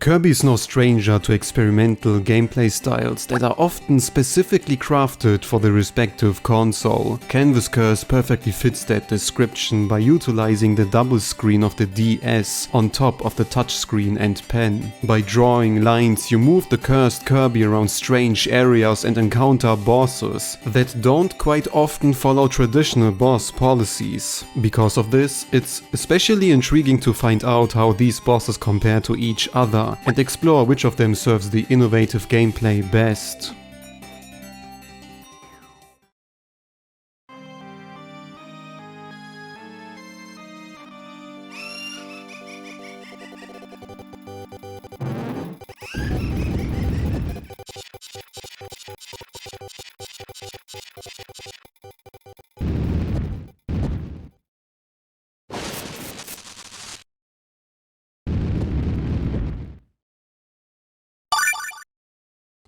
Kirby is no stranger to experimental gameplay styles that are often specifically crafted for the respective console. Canvas Curse perfectly fits that description by utilizing the double screen of the DS on top of the touchscreen and pen. By drawing lines, you move the cursed Kirby around strange areas and encounter bosses that don't quite often follow traditional boss policies. Because of this, it's especially intriguing to find out how these bosses compare to each other and explore which of them serves the innovative gameplay best.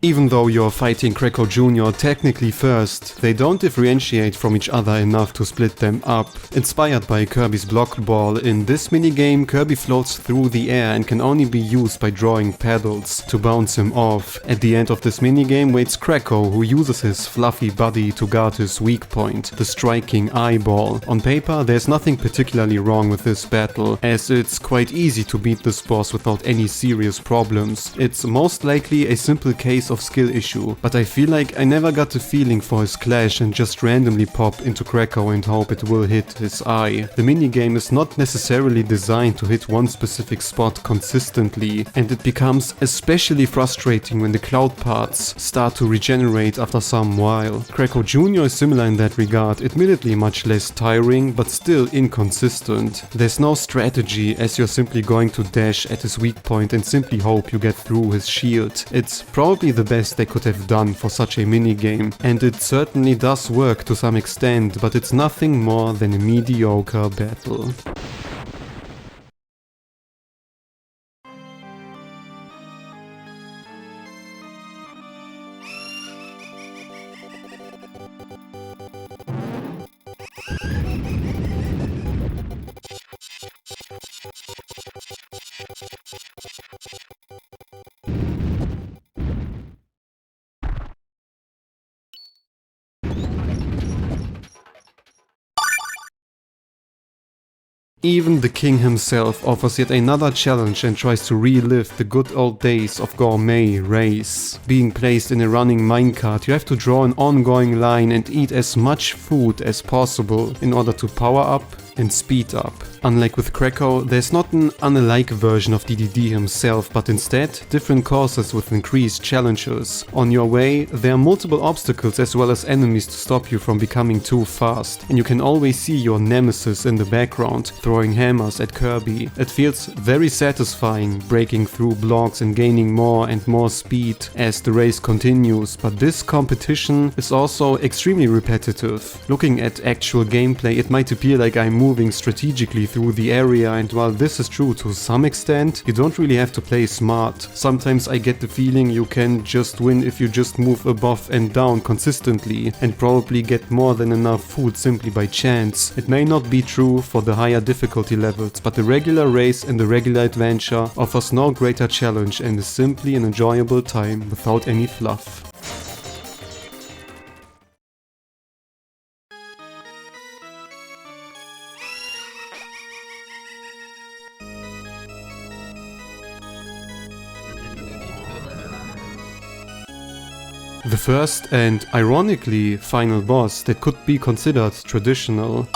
Even though you're fighting Krakow Jr. technically first, they don't differentiate from each other enough to split them up. Inspired by Kirby's blocked ball, in this minigame Kirby floats through the air and can only be used by drawing paddles to bounce him off. At the end of this minigame waits Krakow, who uses his fluffy body to guard his weak point, the striking eyeball. On paper there's nothing particularly wrong with this battle, as it's quite easy to beat this boss without any serious problems. It's most likely a simple case of skill issue, but I feel like I never got the feeling for his clash and just randomly pop into Krakow and hope it will hit his eye. The minigame is not necessarily designed to hit one specific spot consistently, and it becomes especially frustrating when the cloud parts start to regenerate after some while. Krakow Jr. is similar in that regard, admittedly much less tiring, but still inconsistent. There's no strategy, as you're simply going to dash at his weak point and simply hope you get through his shield. It's probably the best they could have done for such a minigame, and it certainly does work to some extent, but it's nothing more than a mediocre battle. Even the king himself offers yet another challenge and tries to relive the good old days of gourmet race. Being placed in a running minecart, you have to draw an ongoing line and eat as much food as possible in order to power up and speed up. Unlike with Krakow, there's not an unalike version of Dedede himself, but instead different courses with increased challenges. On your way, there are multiple obstacles as well as enemies to stop you from becoming too fast, and you can always see your nemesis in the background, throwing hammers at Kirby. It feels very satisfying, breaking through blocks and gaining more and more speed as the race continues, but this competition is also extremely repetitive. Looking at actual gameplay, it might appear like I'm moving strategically through the area, and while this is true to some extent, you don't really have to play smart. Sometimes I get the feeling you can just win if you just move above and down consistently and probably get more than enough food simply by chance. It may not be true for the higher difficulty levels, but the regular race and the regular adventure offers no greater challenge and is simply an enjoyable time without any fluff. The first and, ironically, final boss that could be considered traditional.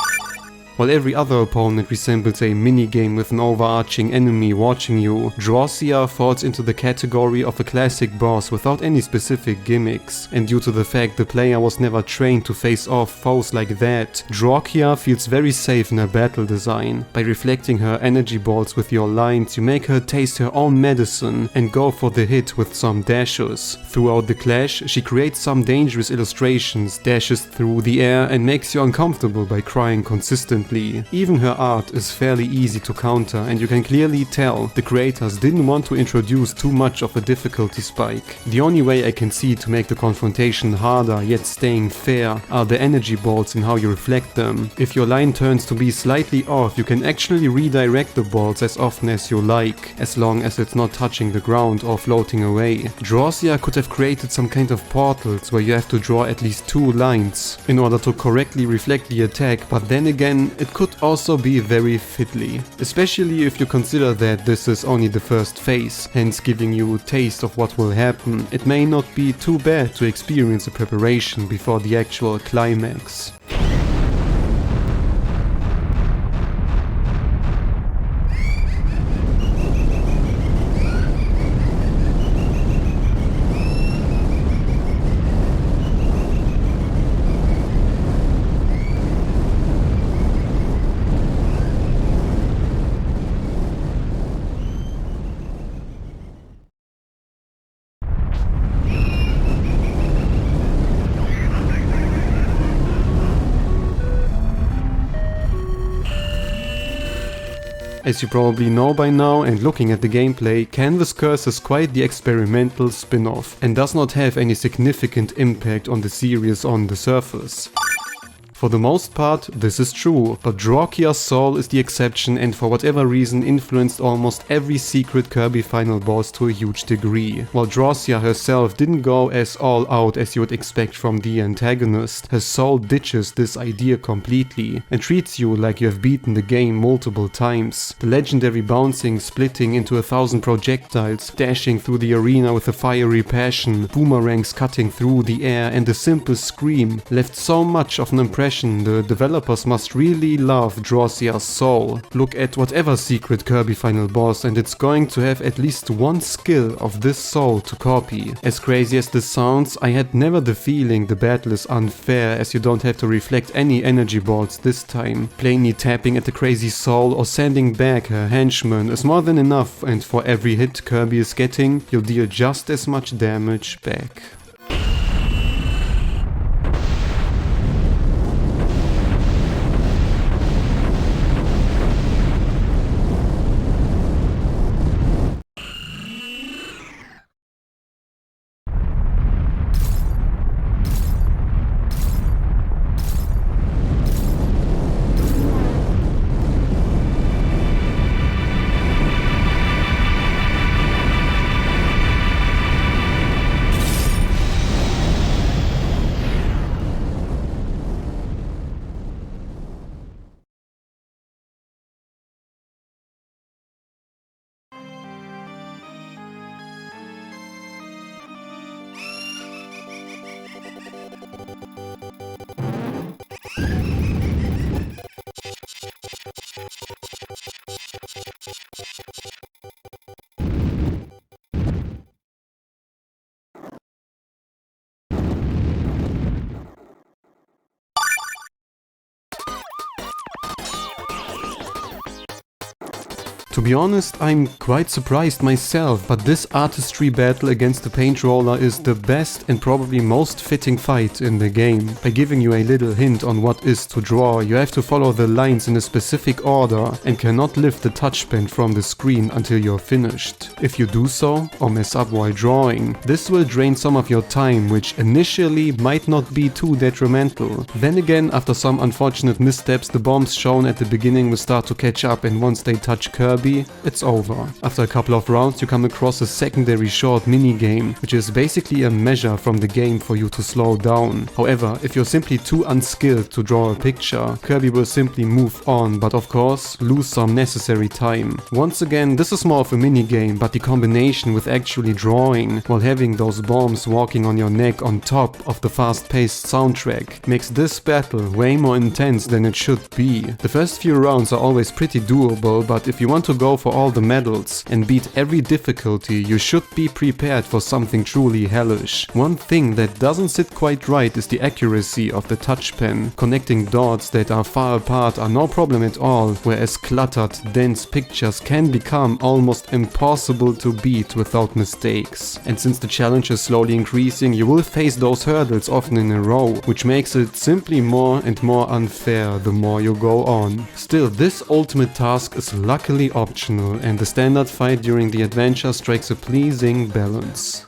While every other opponent resembles a minigame with an overarching enemy watching you, Drawcia falls into the category of a classic boss without any specific gimmicks. And due to the fact the player was never trained to face off foes like that, Drawcia feels very safe in her battle design. By reflecting her energy balls with your lines, you make her taste her own medicine and go for the hit with some dashes. Throughout the clash, she creates some dangerous illustrations, dashes through the air and makes you uncomfortable by crying consistently. differently. Even her art is fairly easy to counter, and you can clearly tell the creators didn't want to introduce too much of a difficulty spike. The only way I can see to make the confrontation harder yet staying fair are the energy balls and how you reflect them. If your line turns to be slightly off, you can actually redirect the balls as often as you like, as long as it's not touching the ground or floating away. Drawcia could have created some kind of portals where you have to draw at least 2 lines in order to correctly reflect the attack, but then again, it could also be very fiddly. Especially if you consider that this is only the first phase, hence giving you a taste of what will happen. It may not be too bad to experience the preparation before the actual climax. As you probably know by now, and looking at the gameplay, Canvas Curse is quite the experimental spin-off and does not have any significant impact on the series on the surface. For the most part, this is true, but Drawcia Soul is the exception and for whatever reason influenced almost every secret Kirby final boss to a huge degree. While Drawcia herself didn't go as all out as you would expect from the antagonist, her soul ditches this idea completely and treats you like you have beaten the game multiple times. The legendary bouncing, splitting into 1,000 projectiles, dashing through the arena with a fiery passion, boomerangs cutting through the air, and the simple scream left so much of an impression. The developers must really love Drawcia Soul. Look at whatever secret Kirby final boss and it's going to have at least one skill of this soul to copy. As crazy as this sounds, I had never the feeling the battle is unfair, as you don't have to reflect any energy balls this time. Plainly tapping at the crazy soul or sending back her henchman is more than enough, and for every hit Kirby is getting, you'll deal just as much damage back. To be honest, I'm quite surprised myself, but this artistry battle against the paint roller is the best and probably most fitting fight in the game. By giving you a little hint on what is to draw, you have to follow the lines in a specific order and cannot lift the touchpad from the screen until you're finished. If you do so, or mess up while drawing, this will drain some of your time, which initially might not be too detrimental. Then again, after some unfortunate missteps, the bombs shown at the beginning will start to catch up, and once they touch Kirby, it's over. After a couple of rounds you come across a secondary short mini-game, which is basically a measure from the game for you to slow down. However, if you're simply too unskilled to draw a picture, Kirby will simply move on, but of course lose some necessary time. Once again, this is more of a mini-game, but the combination with actually drawing while having those bombs walking on your neck on top of the fast-paced soundtrack makes this battle way more intense than it should be. The first few rounds are always pretty doable, but if you want to to go for all the medals and beat every difficulty, you should be prepared for something truly hellish. One thing that doesn't sit quite right is the accuracy of the touch pen. Connecting dots that are far apart are no problem at all, whereas cluttered, dense pictures can become almost impossible to beat without mistakes. And since the challenge is slowly increasing, you will face those hurdles often in a row, which makes it simply more and more unfair the more you go on. Still, this ultimate task is luckily optional, and the standard fight during the adventure strikes a pleasing balance.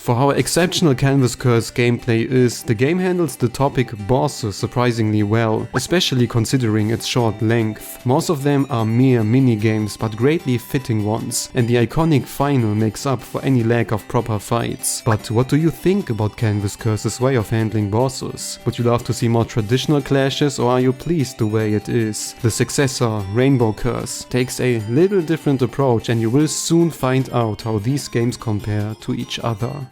For how exceptional Canvas Curse gameplay is, the game handles the topic bosses surprisingly well, especially considering its short length. Most of them are mere mini-games, but greatly fitting ones, and the iconic final makes up for any lack of proper fights. But what do you think about Canvas Curse's way of handling bosses? Would you love to see more traditional clashes, or are you pleased the way it is? The successor, Rainbow Curse, takes a little different approach, and you will soon find out how these games compare to each other.